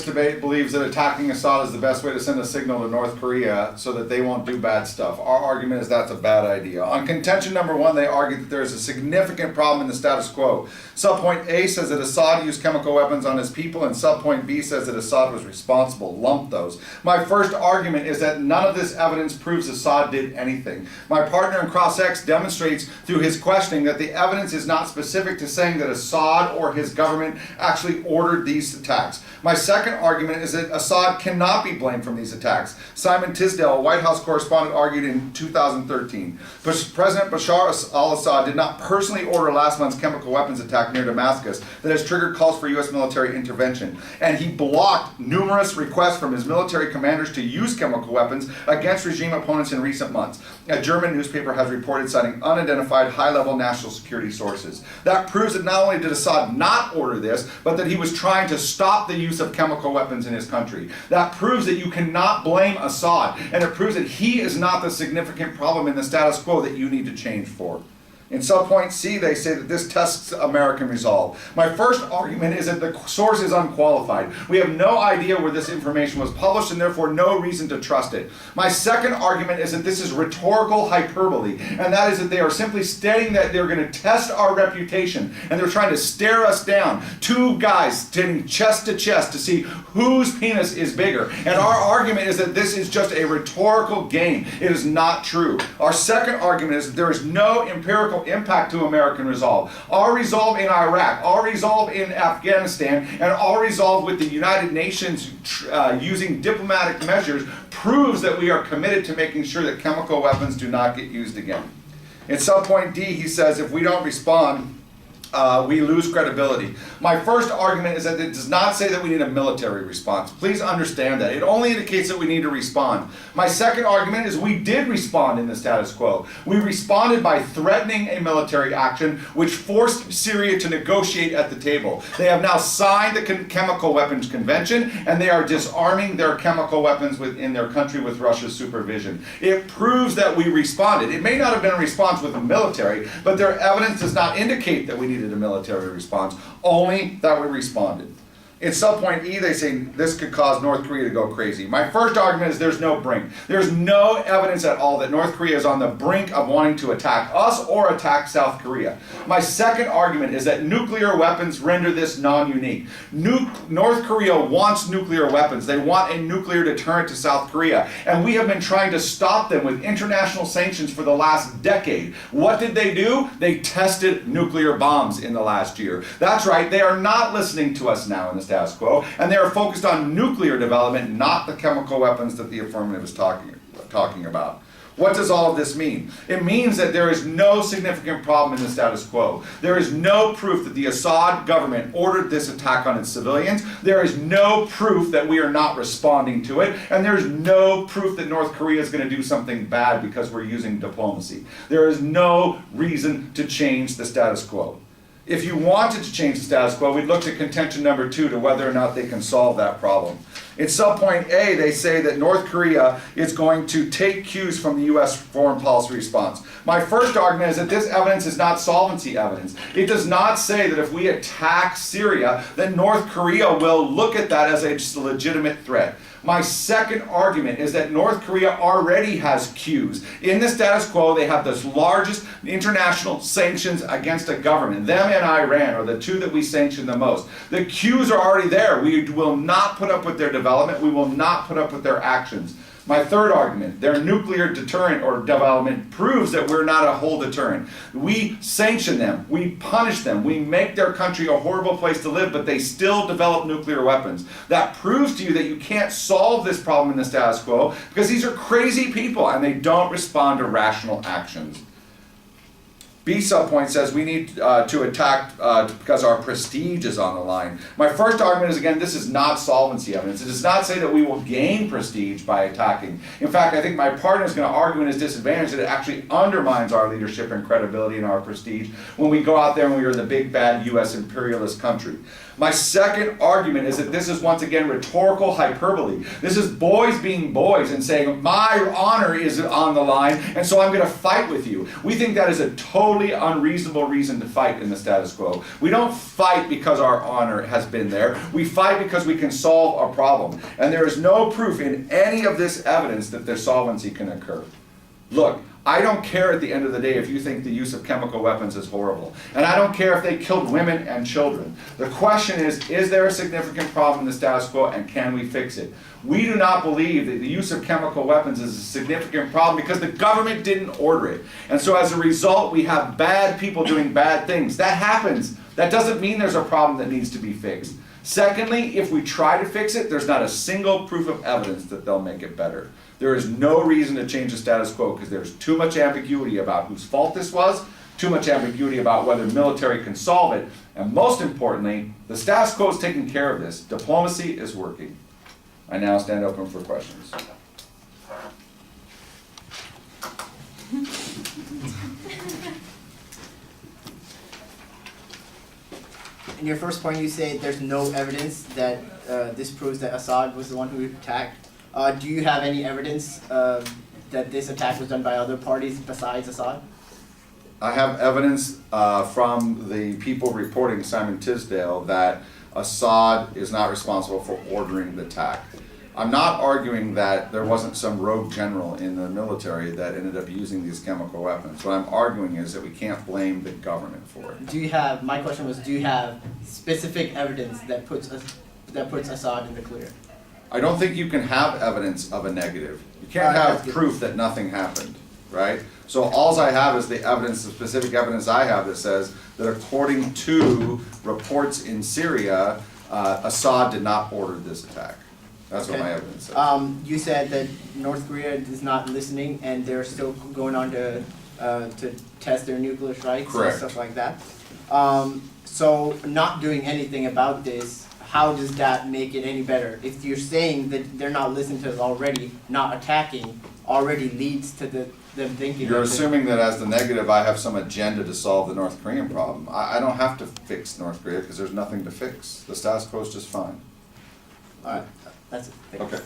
debate believes that attacking Assad is the best way to send a signal to North Korea so that they won't do bad stuff. Our argument is that's a bad idea. On contention number one, they argue that there is a significant problem in the status quo. Subpoint A says that Assad used chemical weapons on his people, and subpoint B says that Assad was responsible. Lump those. My first argument is that none of this evidence proves Assad did anything. My partner in CrossX demonstrates through his questioning that the evidence is not specific to saying that Assad or his government actually ordered these attacks. My second argument is that Assad cannot be blamed from these attacks. Simon Tisdale, a White House correspondent, argued in 2013. President Bashar al-Assad did not personally order last month's chemical weapons attack near Damascus that has triggered calls for U.S. military intervention. And he blocked numerous requests from his military commanders to use chemical weapons against regime opponents in recent months. A German newspaper has reported citing unidentified high-level national security sources. That proves that not only did Assad not order this, but that he was trying to stop the use of chemical weapons in his country. That proves that you cannot blame Assad, and it proves that he is not the significant problem in the status quo that you need to change for. In subpoint C, they say that this tests American resolve. My first argument is that the source is unqualified. We have no idea where this information was published and therefore no reason to trust it. My second argument is that this is rhetorical hyperbole, and that is that they are simply stating that they're going to test our reputation, and they're trying to stare us down. Two guys standing chest to chest to see whose penis is bigger. And our argument is that this is just a rhetorical game. It is not true. Our second argument is that there is no empirical impact to American resolve. Our resolve in Iraq, our resolve in Afghanistan, and our resolve with the United Nations using diplomatic measures proves that we are committed to making sure that chemical weapons do not get used again. In subpoint D, he says if we don't respond, we lose credibility. My first argument is that it does not say that we need a military response. Please understand that. It only indicates that we need to respond. My second argument is we did respond in the status quo. We responded by threatening a military action which forced Syria to negotiate at the table. They have now signed the Chemical Weapons Convention, and they are disarming their chemical weapons within their country with Russia's supervision. It proves that we responded. It may not have been a response with the military, but their evidence does not indicate that we needed a military response, only that we responded. In subpoint E, they say this could cause North Korea to go crazy. My first argument is there's no brink. There's no evidence at all that North Korea is on the brink of wanting to attack us or attack South Korea. My second argument is that nuclear weapons render this non-unique. North Korea wants nuclear weapons. They want a nuclear deterrent to South Korea. And we have been trying to stop them with international sanctions for the last decade. What did they do? They tested nuclear bombs in the last year. That's right, they are not listening to us now in the status quo, and they are focused on nuclear development, not the chemical weapons that the affirmative is talking about. What does all of this mean? It means that there is no significant problem in the status quo. There is no proof that the Assad government ordered this attack on its civilians. There is no proof that we are not responding to it. And there's no proof that North Korea is going to do something bad because we're using diplomacy. There is no reason to change the status quo. If you wanted to change the status quo, we'd look at contention number 2 to whether or not they can solve that problem. In subpoint A, they say that North Korea is going to take cues from the U.S. foreign policy response. My first argument is that this evidence is not solvency evidence. It does not say that if we attack Syria, that North Korea will look at that as a legitimate threat. My second argument is that North Korea already has cues. In the status quo, they have the largest international sanctions against a government. Them and Iran are the two that we sanction the most. The cues are already there. We will not put up with their development. We will not put up with their actions. My third argument, their nuclear deterrent or development proves that we're not a whole deterrent. We sanction them, we punish them, we make their country a horrible place to live, but they still develop nuclear weapons. That proves to you that you can't solve this problem in the status quo because these are crazy people and they don't respond to rational actions. B subpoint says we need to attack because our prestige is on the line. My first argument is, again, this is not solvency evidence. It does not say that we will gain prestige by attacking. In fact, I think my partner is going to argue in his disadvantage that it actually undermines our leadership and credibility and our prestige when we go out there and we are the big bad U.S. imperialist country. My second argument is that this is once again rhetorical hyperbole. This is boys being boys and saying, my honor is on the line, and so I'm going to fight with you. We think that is a totally unreasonable reason to fight in the status quo. We don't fight because our honor has been there. We fight because we can solve a problem. And there is no proof in any of this evidence that their solvency can occur. Look, I don't care at the end of the day if you think the use of chemical weapons is horrible. And I don't care if they killed women and children. The question is there a significant problem in the status quo, and can we fix it? We do not believe that the use of chemical weapons is a significant problem because the government didn't order it. And so as a result, we have bad people doing bad things. That happens. That doesn't mean there's a problem that needs to be fixed. Secondly, if we try to fix it, there's not a single proof of evidence that they'll make it better. There is no reason to change the status quo because there's too much ambiguity about whose fault this was, too much ambiguity about whether military can solve it, and most importantly, the status quo is taking care of this. Diplomacy is working. I now stand open for questions. In your first point, you say there's no evidence that this proves that Assad was the one who attacked. Do you have any evidence that this attack was done by other parties besides Assad? I have evidence from the people reporting Simon Tisdale that Assad is not responsible for ordering the attack. I'm not arguing that there wasn't some rogue general in the military that ended up using these chemical weapons. What I'm arguing is that we can't blame the government for it. Do you have, my question was, do you have specific evidence that puts Assad in the clear? I don't think you can have evidence of a negative. You can't have proof that nothing happened, right? So all I have is the evidence, the specific evidence I have that says that according to reports in Syria, Assad did not order this attack. That's what my evidence says. You said that North Korea is not listening and they're still going on to test their nuclear strikes. Correct. And stuff like that. So not doing anything about this, how does that make it any better? If you're saying that they're not listening to us already, not attacking already leads to them thinking. You're assuming that as the negative I have some agenda to solve the North Korean problem. I don't have to fix North Korea because there's nothing to fix. The status quo is just fine. All right, that's it. Thank you. Okay.